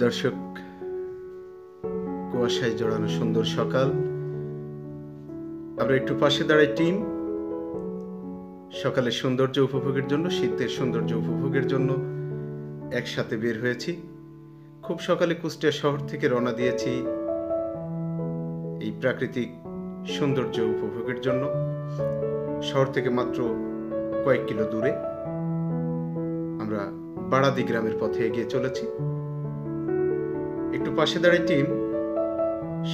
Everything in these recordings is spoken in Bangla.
দর্শক, কুয়াশায় জড়ানো সুন্দর সকাল। আমরা একটু পাশে দাঁড়াই টিম। সকালের সৌন্দর্য উপভোগের জন্য, শীতের সৌন্দর্য উপভোগের জন্য একসাথে বের হয়েছি। খুব সকালে কুষ্টিয়া শহর থেকে রওনা দিয়েছি এই প্রাকৃতিক সৌন্দর্য উপভোগের জন্য। শহর থেকে মাত্র কয়েক কিলো দূরে আমরা বাড়াদি গ্রামের পথে এগিয়ে চলেছি। একটু পাশে দাঁড়াই টিম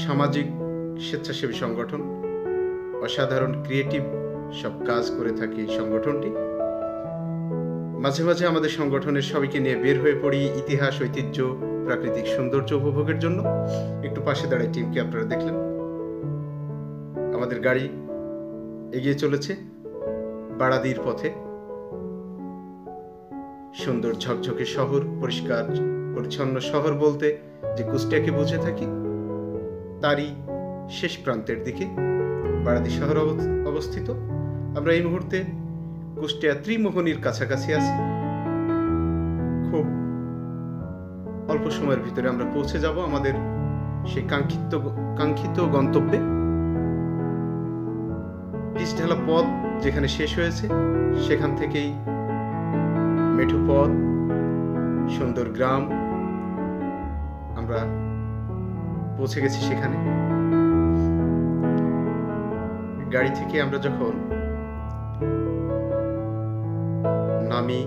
সামাজিক স্বেচ্ছাসেবী সংগঠন, অসাধারণ ক্রিয়েটিভ সব কাজ করে থাকে এই সংগঠনটি। মাঝে মাঝে আমাদের সংগঠনের সবাইকে নিয়ে বের হয়ে পড়ি ইতিহাস, ঐতিহ্য, প্রাকৃতিক সৌন্দর্য উপভোগের জন্য। একটু পাশে দাঁড়াই টিমকে আপনারা দেখলেন। আমাদের গাড়ি এগিয়ে চলেছে বাড়াদির পথে। সুন্দর ঝকঝকে শহর, পরিষ্কার পরিচ্ছন্ন শহর বলতে যে কুষ্টিয়াকে বুঝে থাকি, তারই শেষ প্রান্তের দিকে বাড়াদি শহর অবস্থিত। আমরা এই মুহূর্তে কুষ্টিয়া ত্রিমোহনীর কাছাকাছি আছি। খুব অল্প সময়ের ভিতরে আমরা পৌঁছে যাব আমাদের সেই কাঙ্ক্ষিত গন্তব্যে। পিচঢালা পথ যেখানে শেষ হয়েছে সেখান থেকেই মেঠো পথ, সুন্দর গ্রাম, আমরা পৌঁছে গেছি সেখানে। গাড়ি থেকে আমরা যখন নামি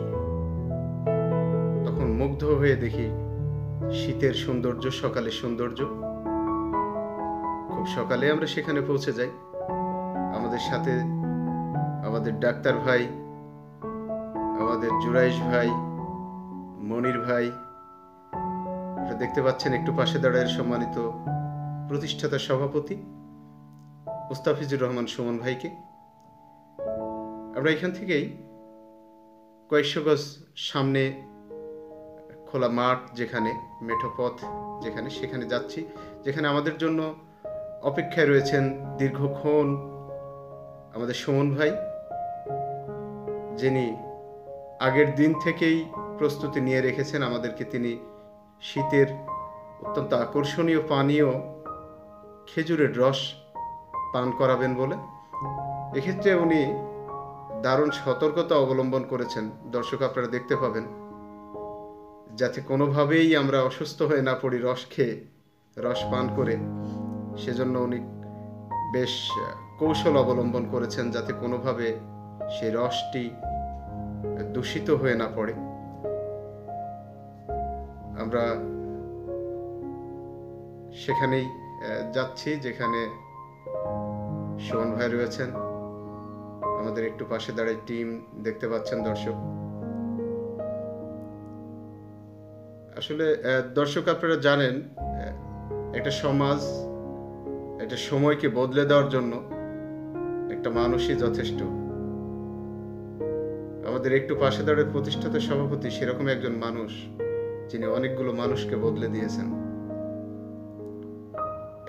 তখন মুগ্ধ হয়ে দেখি শীতের সৌন্দর্য, সকালের সৌন্দর্য। খুব সকালে আমরা সেখানে পৌঁছে যাই। আমাদের সাথে আমাদের ডাক্তার ভাই, আমাদের জুরাইশ ভাই, মনির ভাই, দেখতে পাচ্ছেন একটু পাশে দাঁড়ায় সম্মানিত প্রতিষ্ঠাতা সভাপতি মুস্তাফিজুর রহমান সুমন ভাইকে। আমরা এখান থেকেই কয়েকশো গজ সামনে খোলা মাঠ, যেখানে মেঠো পথ, সেখানে যাচ্ছি, যেখানে আমাদের জন্য অপেক্ষায় রয়েছেন দীর্ঘক্ষণ আমাদের সুমন ভাই, যিনি আগের দিন থেকেই প্রস্তুতি নিয়ে রেখেছেন আমাদেরকে। তিনি শীতের অত্যন্ত আকর্ষণীয় পানীয় খেজুরের রস পান করাবেন বলে। এক্ষেত্রে উনি দারুণ সতর্কতা অবলম্বন করেছেন। দর্শক, আপনারা দেখতে পাবেন, যাতে কোনোভাবেই আমরা অসুস্থ হয়ে না পড়ি রস খেয়ে, রস পান করে। সেজন্য উনি বেশ কৌশল অবলম্বন করেছেন যাতে কোনোভাবে সেই রসটি দূষিত হয়ে না পড়ে। আমরা সেখানেই যাচ্ছি যেখানে সুমন ভাই রয়েছেন। আমাদের একটু পাশে দাঁড়ায় টিম দেখতে পাচ্ছেন দর্শক। আসলে দর্শক, আপনারা জানেন, একটা সমাজ, একটা সময়কে বদলে দেওয়ার জন্য একটা মানুষই যথেষ্ট। আমাদের একটু পাশে দাঁড়ায় প্রতিষ্ঠাতা সভাপতি সেরকম একজন মানুষ, যিনি অনেকগুলো মানুষকে বদলে দিয়েছেন।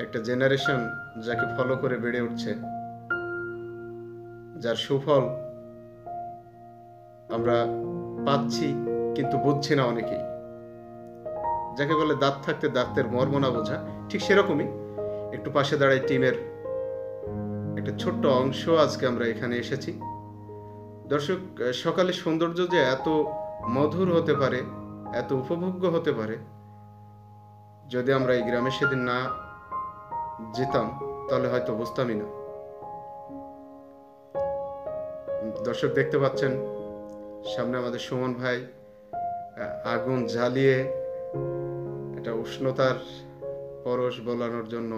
একটা জেনারেশন যাকে ফলো করে বেড়ে উঠছে, যার সুফল আমরা পাচ্ছি কিন্তু বুঝছি না অনেকেই। যাকে বলে দাঁত থাকতে দাঁতের মর্ম না বোঝা, ঠিক সেরকমই একটু পাশে দাঁড়ায় টিমের একটা ছোট্ট অংশ আজকে আমরা এখানে এসেছি। দর্শক, সকালে সৌন্দর্য যে এত মধুর হতে পারে, এত উপভোগ্য হতে পারে, যদি আমরা এই গ্রামে সেদিন না যেতাম তাহলে হয়তো বুঝতামই না। দর্শক, দেখতে পাচ্ছেন সামনে আমাদের সুমন ভাই আগুন জ্বালিয়ে এটা উষ্ণতার পরশ বোলানোর জন্য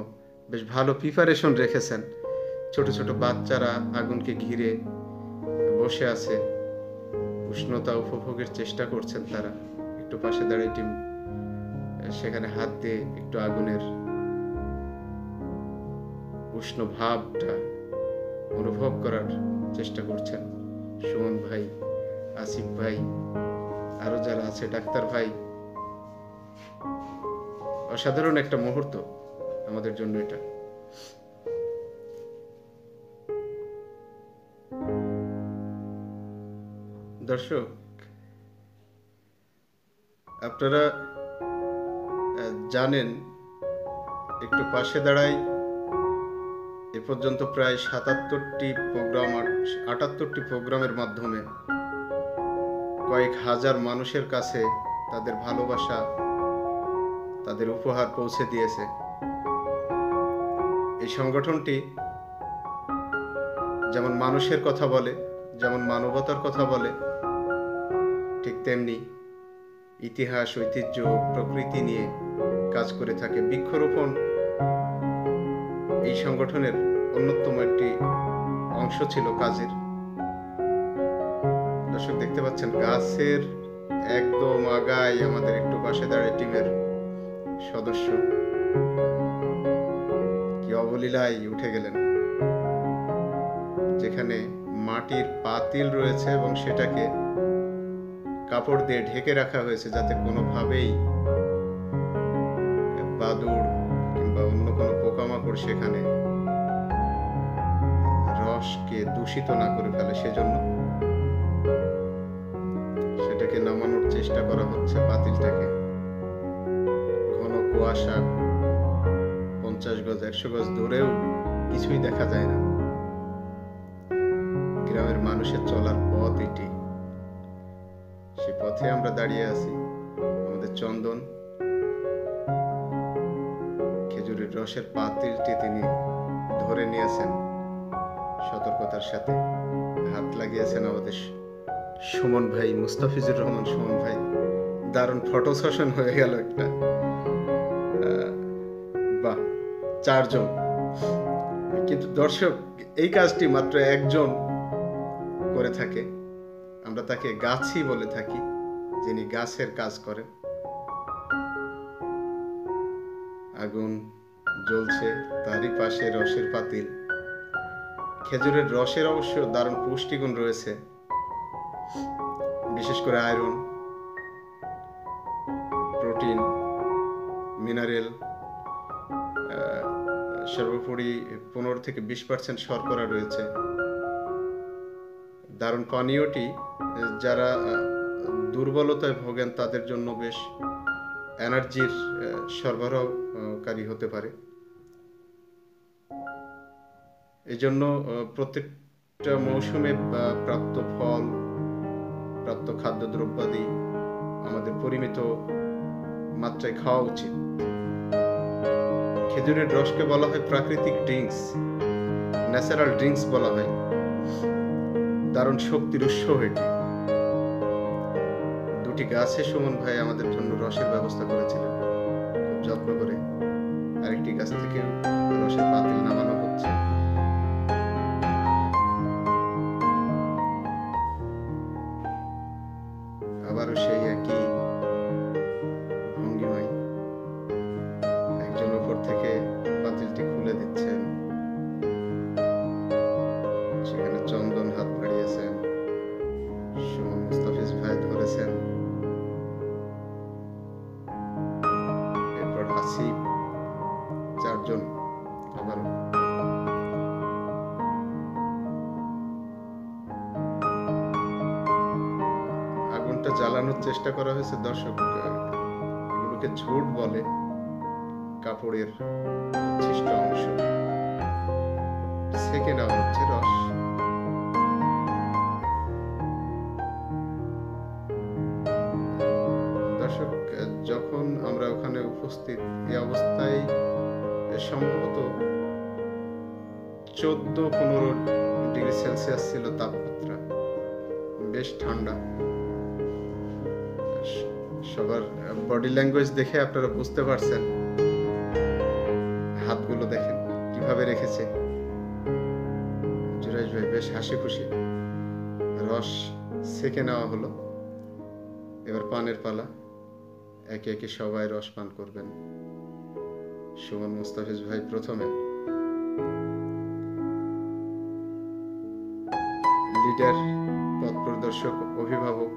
বেশ ভালো প্রিপারেশন রেখেছেন। ছোট ছোট বাচ্চারা আগুনকে ঘিরে বসে আছে, উষ্ণতা উপভোগের চেষ্টা করছেন তারা। একটু পাশে দাঁড়িয়ে টিম সেখানে হাত দিয়ে একটু আগুনের উষ্ণ ভাবটা অনুভব করার চেষ্টা করছেন। সুমন ভাই, আসিফ ভাই, আরো যারা আছে, ডাক্তার ভাই, অসাধারণ একটা মুহূর্ত আমাদের জন্য এটা। দর্শক, আপনারা জানেন, একটু পাশে দাঁড়াই এ পর্যন্ত প্রায় ৭৭টি প্রোগ্রাম, ৭৮টি প্রোগ্রামের মাধ্যমে কয়েক হাজার মানুষের কাছে তাদের ভালোবাসা, তাদের উপহার পৌঁছে দিয়েছে। এই সংগঠনটি যেমন মানুষের কথা বলে, যেমন মানবতার কথা বলে, ঠিক তেমনি ইতিহাস, ঐতিহ্য, প্রকৃতি নিয়ে কাজ করে থাকে। বৃক্ষরোপণ এই সংগঠনের অন্যতম একটি অংশ ছিল কাজের। দর্শক দেখতে পাচ্ছেন, গাছের একদম আগায় আমাদের একটু পাশে দাঁড়িয়ে টিমের সদস্য কি অবলীলায় উঠে গেলেন। যেখানে মাটির পাতিল রয়েছে এবং সেটাকে কাপড় দিয়ে ঢেকে রাখা হয়েছে যাতে কোনোভাবেই বাদুড় কিংবা অন্য কোনো পোকামাকড় সেখানে রসকে দূষিত না করে ফেলে, সেজন্য সেটাকে নামানোর চেষ্টা করা হচ্ছে। পাতিলটাকে ঘন কুয়াশা, 50 গজ 100 গজ দূরেও কিছুই দেখা যায় না। গ্রামের মানুষের চলার পথ এটি, সে পথে আমরা দাঁড়িয়ে আছি। আমাদের চন্দন খেজুরের রসের পাতিলটি তিনি ধরে নিয়েছেন, সতর্কতার সাথে হাত লাগিয়েছেন আমাদের সুমন ভাই, মুস্তাফিজুর রহমান সুমন ভাই। দারুণ ফটো সেশন হয়ে গেল একটা। বাহ, 4 জন। কিন্তু দর্শক, এই কাজটি মাত্র একজন করে থাকে। আমরা তাকে গাছি বলে থাকি, যিনি গাছের কাজ করেন। আগুন জ্বলছে, তারই পাশে রসের পাতিল। খেজুরের রসের অবশ্য দারুণ পুষ্টিগুণ রয়েছে, বিশেষ করে আয়রন, প্রোটিন, মিনারেল, সর্বোপরি 15 থেকে 20% শর্করা রয়েছে। দারুণ পানীয়টি যারা দুর্বলতায় ভোগেন তাদের জন্য বেশ এনার্জির সরবরাহকারী হতে পারে। এই জন্য প্রত্যেকটা মৌসুমে প্রাপ্ত ফল, প্রাপ্ত খাদ্যদ্রব্যাদি আমাদের পরিমিত মাত্রায় খাওয়া উচিত। খেজুরের রসকে বলা হয় প্রাকৃতিক ড্রিঙ্কস, ন্যাচারাল ড্রিঙ্কস বলা হয়। দারুণ শক্তির উৎস এটি। 2টি গাছে সুমন ভাই আমাদের জন্য রসের ব্যবস্থা করেছিলেন খুব যত্ন করে। আরেকটি গাছ থেকে রসের পাতিল নামানো হচ্ছে। আবারও সেই একই ভঙ্গিমায় একজন উপর থেকে পাতিলটি খুলে দিচ্ছেন। সেখানে চন্দন হাত বাড়িয়েছেন, সুমন মুস্তাফিজ ভাই ধরেছেন, এরপর আসিফ, 4 জন আবারও। আগুনটা জ্বালানোর চেষ্টা করা হয়েছে। দর্শক, এগুলোকে ঝুট বলে, কাপড়ের উচ্ছিষ্ট অংশ সেকে নেওয়া হচ্ছে রস। দর্শক, যখন আমরা ওখানে উপস্থিত, এই অবস্থায় সম্ভবত 14-15 ডিগ্রি সেলসিয়াস ছিল তাপমাত্রা, বেশ ঠান্ডা। সবার বডি ল্যাঙ্গুয়েজ দেখে আপনারা বুঝতে পারছেন। হাতগুলো দেখেন কিভাবে রেখেছে। জুরাইশ ভাই বেশ হাসি খুশি। রস সেকে নেওয়া হলো, এবার পানের পালা। একে একে সবাই রস পান করবেন। সুমন মুস্তাফিজ ভাই প্রথমে। লিডার, পথ প্রদর্শক, অভিভাবক,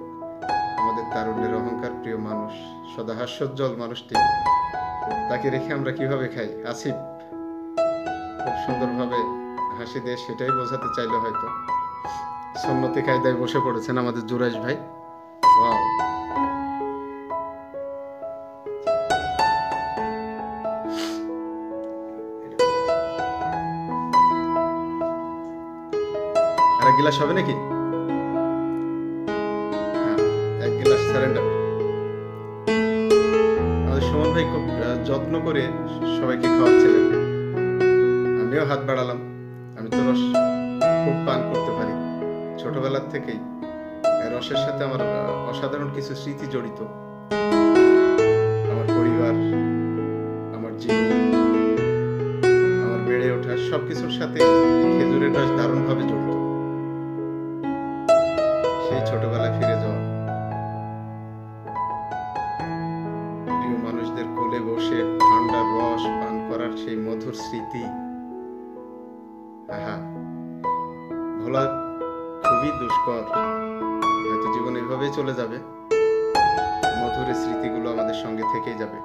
আমাদের তারুণ্যের অহংকার, প্রিয় মানুষ, সদা হাস্যোজ্জ্বল মানুষটি, তাকে রেখে আমরা কিভাবে খাই? আসিফ খুব সুন্দরভাবে হাসি দিয়ে সেটাই বোঝাতে চাইলে হয়তো। সুন্নতি কায়দায় বসে পড়েছেন আমাদের জুরাইশ ভাই। ওয়াও, গিলাস হবে নাকি? হ্যাঁ, এক গিলাস সারেন্ডার। আমাদের সুমন ভাই খুব যত্ন করে সবাইকে খাওয়াচ্ছিলেন। আমিও হাত বাড়ালাম। আমি তো রস খুব পান করতে পারি ছোটবেলার থেকেই। রসের সাথে আমার অসাধারণ কিছু স্মৃতি জড়িত। আমার পরিবার, আমার জীবন, আমার বেড়ে ওঠা সবকিছুর সাথে খেজুরের রস দারুণভাবে জড়িত। সেই ছোটবেলায় ফিরে যাওয়া, প্রিয় মানুষদের কোলে বসে ঠান্ডা রস পান করার সেই মধুর স্মৃতি, আহা, ভোলা খুবই দুষ্কর। হয়তো জীবন এভাবেই চলে যাবে, মধুর স্মৃতিগুলো আমাদের সঙ্গে থেকেই যাবে।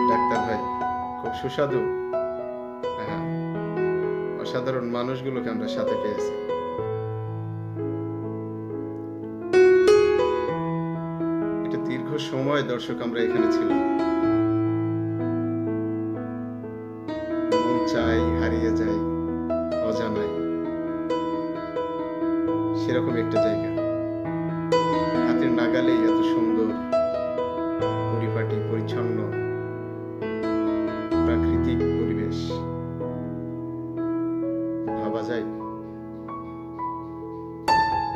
ডাক্তার ভাই খুব সুস্বাদু, হ্যাঁ, অসাধারণ মানুষগুলোকে আমরা সাথে পেয়েছি। এটা দীর্ঘ সময় দর্শক আমরা এখানে ছিলাম। মন চাই হারিয়ে যাই অজানায়, সেরকম একটা জায়গা। হাতের নাগালেই এত সুন্দর, পরিপাটি পরিচ্ছন্ন প্রাকৃতিক পরিবেশ, ভাবা যায়?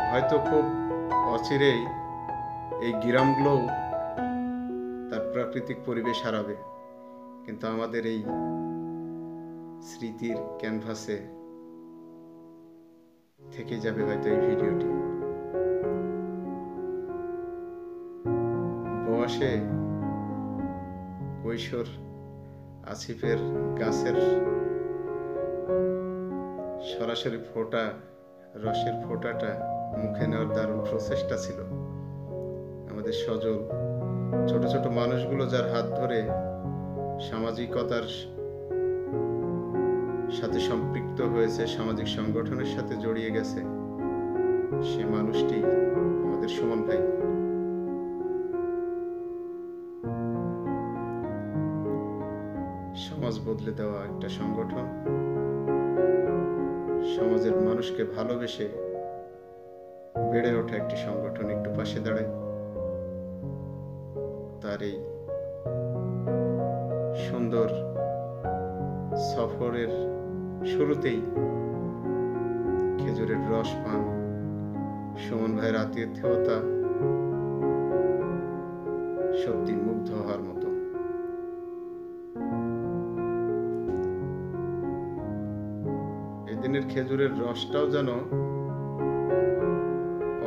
হয়তো খুব অচিরেই এই গ্রামগুলো তার প্রাকৃতিক পরিবেশ হারাবে, কিন্তু আমাদের এই স্মৃতির ক্যানভাসে থেকে যাবে হয়তো এই ভিডিওটি। বয়সে কৈশোর আসিফের গাছের সরাসরি ফোঁটা, রসের ফোঁটাটা মুখে নেওয়ার দারুণ প্রচেষ্টা ছিল আমাদের সজল ছোট ছোট মানুষগুলো, যার হাত ধরে সামাজিকতার সাথে সম্পৃক্ত হয়েছে, সামাজিক সংগঠনের সাথে জড়িয়ে গেছে। সে মানুষটি আমাদের সুমন ভাই। সমাজ বদলে দেওয়া একটা সংগঠন, সমাজের মানুষকে ভালোবেসে বেড়ে ওঠা একটি সংগঠন একটু পাশে দাঁড়ায়। তার এই সুন্দর সফরের শুরুতেই খেজুরের রস পান, সুমন ভাইয়ের আতিথেয়তা সত্যি মুগ্ধ হওয়ার মতো। এদিনের খেজুরের রসটাও যেন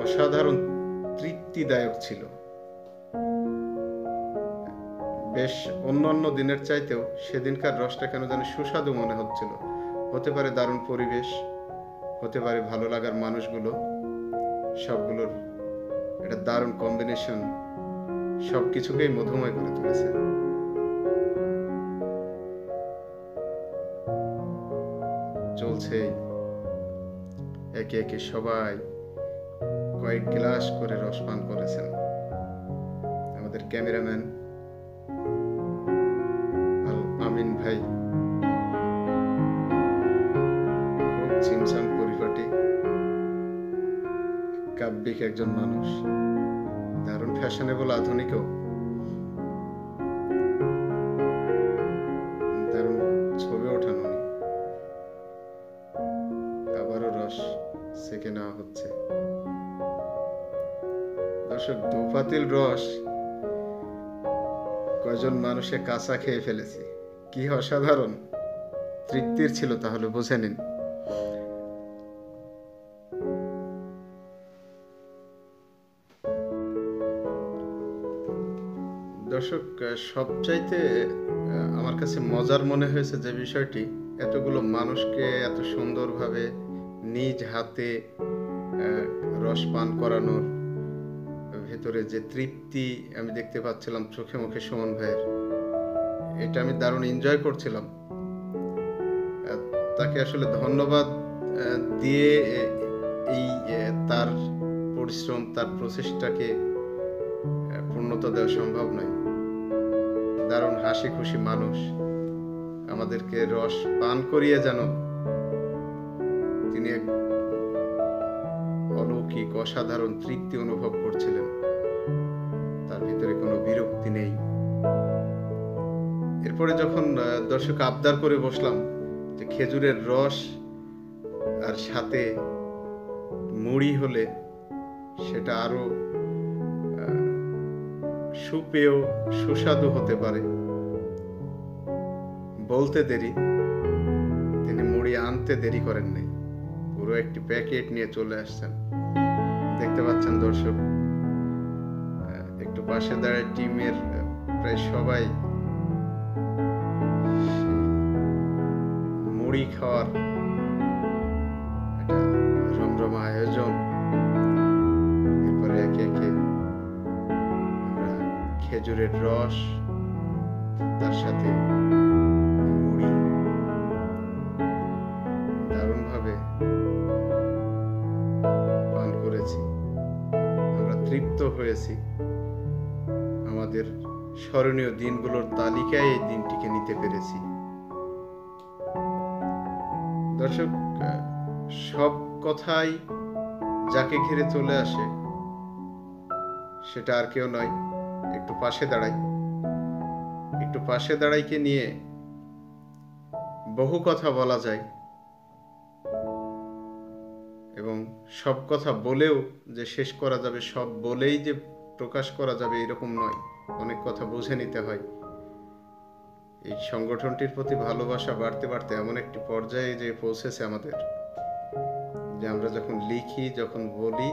অসাধারণ তৃপ্তিদায়ক ছিল। বেশ অন্যান্য দিনের চাইতেও সেদিনকার রসটা কেন যেন সুস্বাদু মনে হচ্ছিল। হতে পারে দারুণ পরিবেশ, হতে পারে ভালো লাগার মানুষগুলো, সবগুলোর একটা দারুণ কম্বিনেশন সবকিছুকেই মধুময় করে তুলেছে। চলছে একে একে সবাই কয়েক গ্লাস করে রস পান করেছেন। আমাদের ক্যামেরাম্যান আমিন ভাই খুব ছিমছাম পরিপাটি, কাব্যিক একজন মানুষ, দারুণ ফ্যাশনেবল, আধুনিকও, দারুণ ছবি ওঠান উনি। আবারও রস সেকে নেওয়া হচ্ছে। দর্শক, দু পাতিল রস কয়জন মানুষে কাঁচা খেয়ে ফেলেছে। কি অসাধারণ তৃপ্তির ছিল, তাহলে বুঝে নিন। দর্শক, সবচাইতে আমার কাছে মজার মনে হয়েছে যে বিষয়টি, এতগুলো মানুষকে এত সুন্দরভাবে নিজ হাতে রস পান করানোর ভেতরে যে তৃপ্তি আমি দেখতে পাচ্ছিলাম চোখে মুখে সুমন ভাইয়ের, এটা আমি দারুণ এনজয় করছিলাম। তাকে আসলে ধন্যবাদ দিয়ে এই তার পরিশ্রম, তার প্রচেষ্টাকে পূর্ণতা দেওয়া সম্ভব নয়। দারুণ হাসি খুশি মানুষ, আমাদেরকে রস পান করিয়ে যেন তিনি এক অলৌকিক অসাধারণ তৃপ্তি অনুভব করছিলেন। তার ভিতরে কোনো বিরক্তি নেই। এরপরে যখন দর্শক আবদার করে বসলাম যে খেজুরের রস আর সাথে মুড়ি হলে সেটা আরো সুপেয় সুস্বাদু হতে পারে, বলতে দেরি তিনি মুড়ি আনতে দেরি করেন নাই, পুরো একটি প্যাকেট নিয়ে চলে আসছেন। দেখতে পাচ্ছেন দর্শক, একটু পাশে দাঁড়ায় টিমের প্রায় সবাই মুড়ি খাওয়ার একটা রমরমা আয়োজন। এরপরে একে একে আমরা খেজুরের রস তার সাথে মুড়ি দারুণভাবে পান করেছি। আমরা তৃপ্ত হয়েছি। আমাদের স্মরণীয় দিনগুলোর তালিকায় এই দিনটিকে নিতে পেরেছি। দর্শক, সব কথাই যাকে ঘিরে চলে আসে সেটা আর কেউ নয়, একটু পাশে দাঁড়াই। একটু পাশে দাঁড়াইকে নিয়ে বহু কথা বলা যায়, এবং সব কথা বলেও যে শেষ করা যাবে, সব বলেই যে প্রকাশ করা যাবে এরকম নয়, অনেক কথা বুঝে নিতে হয়। এই সংগঠনটির প্রতি ভালোবাসা বাড়তে বাড়তে এমন একটি পর্যায়ে যে পৌঁছেছে আমাদের, যে আমরা যখন লিখি, যখন বলি,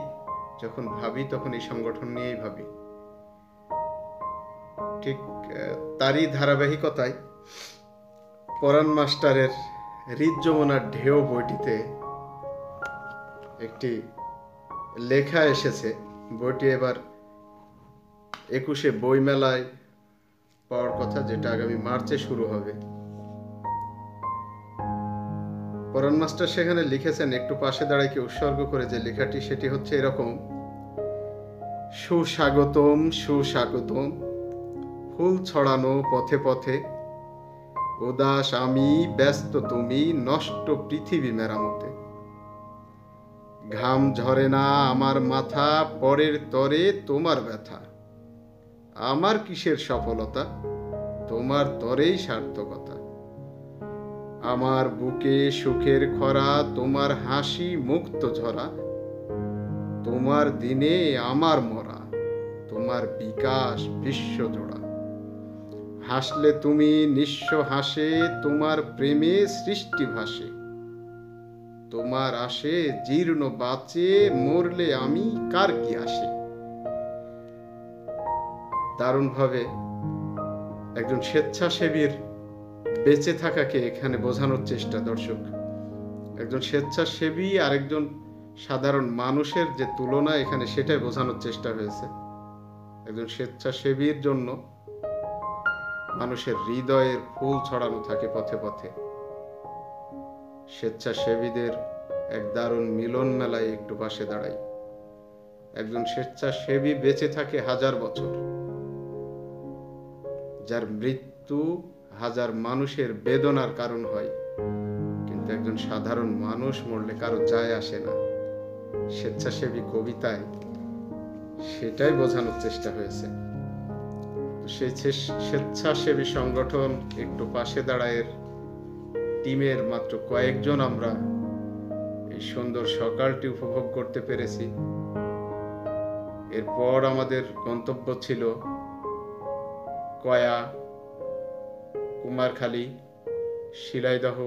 যখন ভাবি, তখন এই সংগঠন নিয়েই ভাবি। ঠিক তারই ধারাবাহিকতায় পরাণ মাস্টারের হৃদ যমুনার ঢেউ বইটিতে একটি লেখা এসেছে। বইটি এবার 21শে বইমেলায় পাওয়ার কথা, যেটা আগামী মার্চে শুরু হবে। পরাণ মাস্টার সেখানে লিখেছেন, একটু পাশে দাঁড়াইকে উৎসর্গ করে যে লেখাটি, সেটি হচ্ছে এরকম: সুস্বাগতম, সুস্বাগতম, ফুল ছড়ানো পথে পথে, উদাস আমি, ব্যস্ত তুমি, নষ্ট পৃথিবী মেরামতে। ঘাম ঝরে না আমার মাথা, পরের তরে তোমার ব্যথা। আমার কিসের সফলতা, তোমার তরেই সার্থকতা। আমার বুকে সুখের খরা, তোমার হাসি মুক্ত ঝরা। তোমার দিনে আমার মরা, তোমার বিকাশ বিশ্বজোড়া। হাসলে তুমি নিঃস্ব হাসে, তোমার প্রেমে সৃষ্টি ভাসে। তোমার আসে জীর্ণ বাঁচে, মরলে আমি কার কি আসে। দারুণভাবে একজন স্বেচ্ছাসেবীর বেঁচে থাকাকে এখানে বোঝানোর চেষ্টা। দর্শক, একজন স্বেচ্ছাসেবী আর একজন সাধারণ মানুষের যে তুলনা এখানে, সেটাই বোঝানোর চেষ্টা হয়েছে। একজন স্বেচ্ছাসেবীর জন্য মানুষের হৃদয়ের ফুল ছড়ানো থাকে পথে পথে। স্বেচ্ছাসেবীদের এক দারুণ মিলন মেলায় একটু পাশে দাঁড়াই। একজন স্বেচ্ছাসেবী বেঁচে থাকে 1000 বছর, যার মৃত্যু হাজার মানুষের বেদনার কারণ হয়, কিন্তু একজন সাধারণ মানুষ মরলে কারো যায় আসে না। স্বেচ্ছাসেবী কবিতায় সেটাই বোঝানোর চেষ্টা হয়েছে। সেই স্বেচ্ছাসেবী সংগঠন একটু পাশে দাঁড়ায় টিমের মাত্র কয়েকজন আমরা এই সুন্দর সকালটি উপভোগ করতে পেরেছি। এরপর আমাদের গন্তব্য ছিল কয়া, কুমারখালী, শিলাইদহ,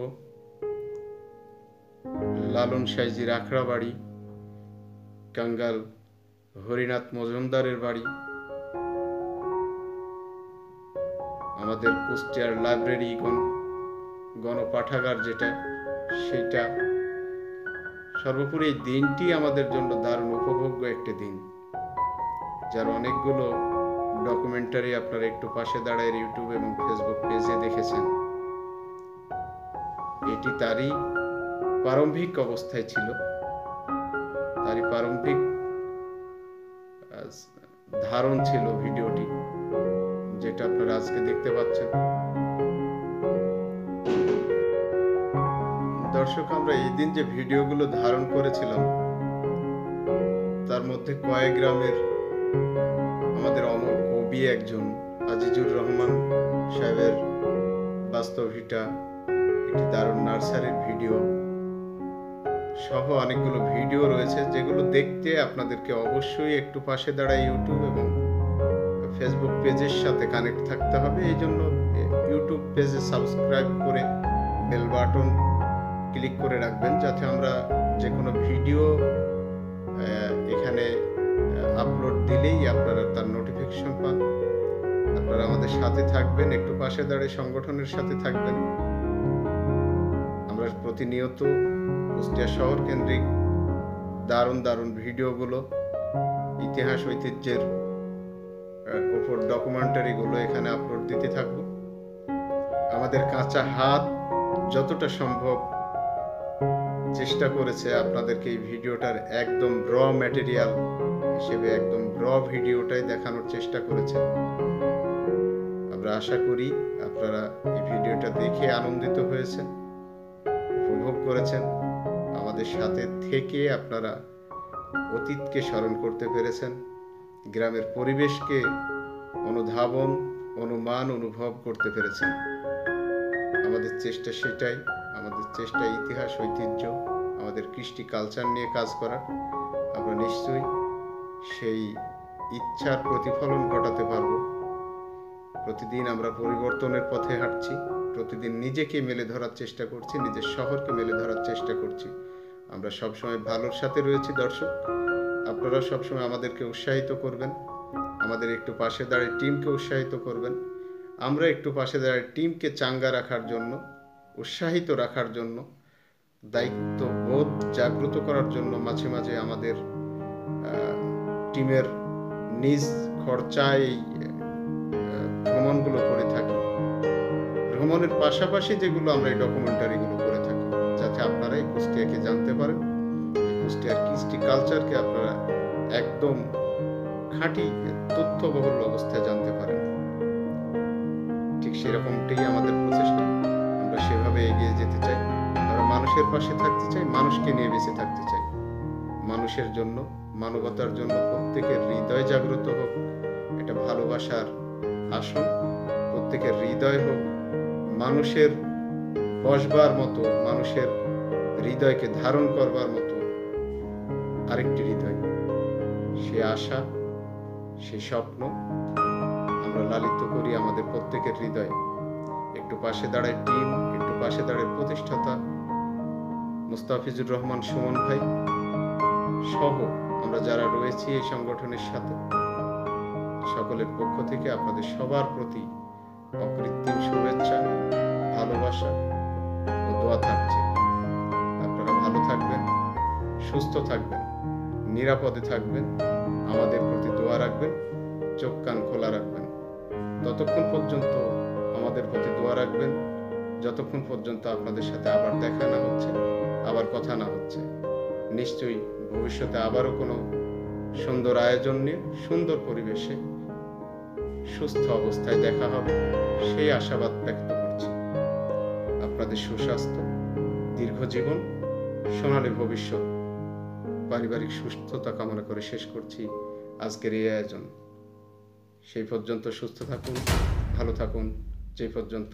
লালন সাইজির আখড়া বাড়ি, কাঙ্গাল হরিনাথ মজুমদারের বাড়ি, আমাদের কুষ্টিয়ার লাইব্রেরি গণপাঠাগার যেটা, সেটা। সর্বোপরি এই দিনটি আমাদের জন্য দারুণ উপভোগ্য একটি দিন, যার অনেকগুলো ডকুমেন্টারি আপনারা একটু পাশে দাঁড়ায় ইউটিউব এবং ফেসবুক পেজে দেখেছেন। এটি তারই প্রারম্ভিক অবস্থায় ছিল, তারই প্রারম্ভিক ধারণ ছিল ভিডিওটি, যেটা আপনারা আজকে দেখতে পাচ্ছেন। দর্শক, আমরা এই দিন যে ভিডিওগুলো ধারণ করেছিলাম, যার মধ্যে কয়েক গ্রামের আমাদের অমর কবি একজন আজিজুর রহমান সাহেবের বাস্তব ভিটা, একটি দারুণ নার্সারির ভিডিও সহ অনেকগুলো ভিডিও রয়েছে, যেগুলো দেখতে আপনাদেরকে অবশ্যই একটু পাশে দাঁড়ায় ইউটিউব এবং ফেসবুক পেজের সাথে কানেক্ট থাকতে হবে। এই জন্য ইউটিউব পেজে সাবস্ক্রাইব করে বেল বাটন ক্লিক করে রাখবেন, যাতে আমরা যে কোনো ভিডিও এখানে আপলোড দিলেই আপনারা তার নোটিফিকেশন পান। আপনারা আমাদের সাথে থাকবেন, একটু পাশে দাঁড়িয়ে সংগঠনের সাথে থাকবেন। আমরা প্রতিনিয়ত কুষ্টিয়া শহর কেন্দ্রিক দারুণ দারুণ ভিডিওগুলো, ইতিহাস ঐতিহ্যের উপর ডকুমেন্টারিগুলো এখানে আপলোড দিতে থাকব। আমাদের কাঁচা হাত যতটা সম্ভব চেষ্টা করেছে আপনাদেরকে এই ভিডিওটার একদম র ম্যাটেরিয়াল হিসেবে একদম র ভিডিওটাই দেখানোর চেষ্টা করেছে। আমরা আশা করি আপনারা এই ভিডিওটা দেখে আনন্দিত হয়েছেন, উপভোগ করেছেন, আমাদের সাথে থেকে আপনারা অতীতকে স্মরণ করতে পেরেছেন, গ্রামের পরিবেশকে অনুধাবন, অনুমান, অনুভব করতে পেরেছেন। আমাদের চেষ্টা সেটাই, আমাদের চেষ্টা ইতিহাস ঐতিহ্য, আমাদের কৃষ্টি কালচার নিয়ে কাজ করার। আমরা নিশ্চয়ই সেই ইচ্ছার প্রতিফলন ঘটাতে পারব। প্রতিদিন আমরা পরিবর্তনের পথে হাঁটছি, প্রতিদিন নিজেকে মেলে ধরার চেষ্টা করছি, নিজের শহরকে মেলে ধরার চেষ্টা করছি। আমরা সবসময় ভালোর সাথে রয়েছি। দর্শক, আপনারা সবসময় আমাদেরকে উৎসাহিত করবেন, আমাদের একটু পাশে দাঁড়িয়ে টিমকে উৎসাহিত করবেন। আমরা একটু পাশে দাঁড়িয়ে টিমকে চাঙ্গা রাখার জন্য, উৎসাহিত রাখার জন্য, দায়িত্ববোধ জাগ্রত করার জন্য মাঝে মাঝে আমাদের টিমের নিজ খরচায় ভ্রমণগুলো করে থাকি। ভ্রমণের পাশাপাশি যেগুলো আমরা এই ডকুমেন্টারিগুলো করে থাকি, যাতে আপনারা এই কুষ্টিয়াকে জানতে পারেন, কুষ্টিয়ার কৃষ্টি কালচারকে আপনারা একদম খাঁটি তথ্যবহুল অবস্থায় জানতে পারেন। ঠিক সেরকমটাই আমাদের প্রচেষ্টা। আমরা সেভাবে এগিয়ে যেতে চাই, আমরা মানুষের পাশে থাকতে চাই, মানুষকে নিয়ে বেঁচে থাকতে চাই। মানুষের জন্য, মানবতার জন্য প্রত্যেকের হৃদয় জাগ্রত হোক, এটা ভালোবাসার আসন। প্রত্যেকের হৃদয় হোক মানুষের বসবার মতো, মানুষের হৃদয়কে ধারণ করবার মতো আরেকটি হৃদয়। সে আশা, সে স্বপ্ন আমরা লালিত করি আমাদের প্রত্যেকের হৃদয়ে। একটু পাশে দাঁড়ায় টিম, একটু পাশে দাঁড়ায় প্রতিষ্ঠাতা মুস্তাফিজুর রহমান সুমন ভাই সহ আমরা যারা রয়েছি এই সংগঠনের সাথে, সকলের পক্ষ থেকে আপনাদের সবার প্রতি অকৃত্রিম শুভেচ্ছা, ভালোবাসা ও দোয়া থাকছে। আপনারা ভালো থাকবেন, সুস্থ থাকবেন, নিরাপদে থাকবেন, আমাদের প্রতি দোয়া রাখবেন, চোখ কান খোলা রাখবেন। ততক্ষণ পর্যন্ত আমাদের প্রতি দোয়া রাখবেন, যতক্ষণ পর্যন্ত আপনাদের সাথে আবার দেখা না হচ্ছে, আবার কথা না হচ্ছে। নিশ্চয়ই ভবিষ্যতে আবারও কোনো সুন্দর আয়োজন নিয়ে, সুন্দর পরিবেশে, সুস্থ অবস্থায় দেখা হবে, সেই আশাবাদ ব্যক্ত করছি। আপনাদের সুস্বাস্থ্য, দীর্ঘ জীবন, সোনালী ভবিষ্যৎ, পারিবারিক সুস্থতা কামনা করে শেষ করছি আজকের এই আয়োজন। সেই পর্যন্ত সুস্থ থাকুন, ভালো থাকুন, যে পর্যন্ত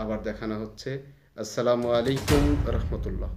আবার দেখানো হচ্ছে। আসসালামু আলাইকুম রহমতুল্লাহ।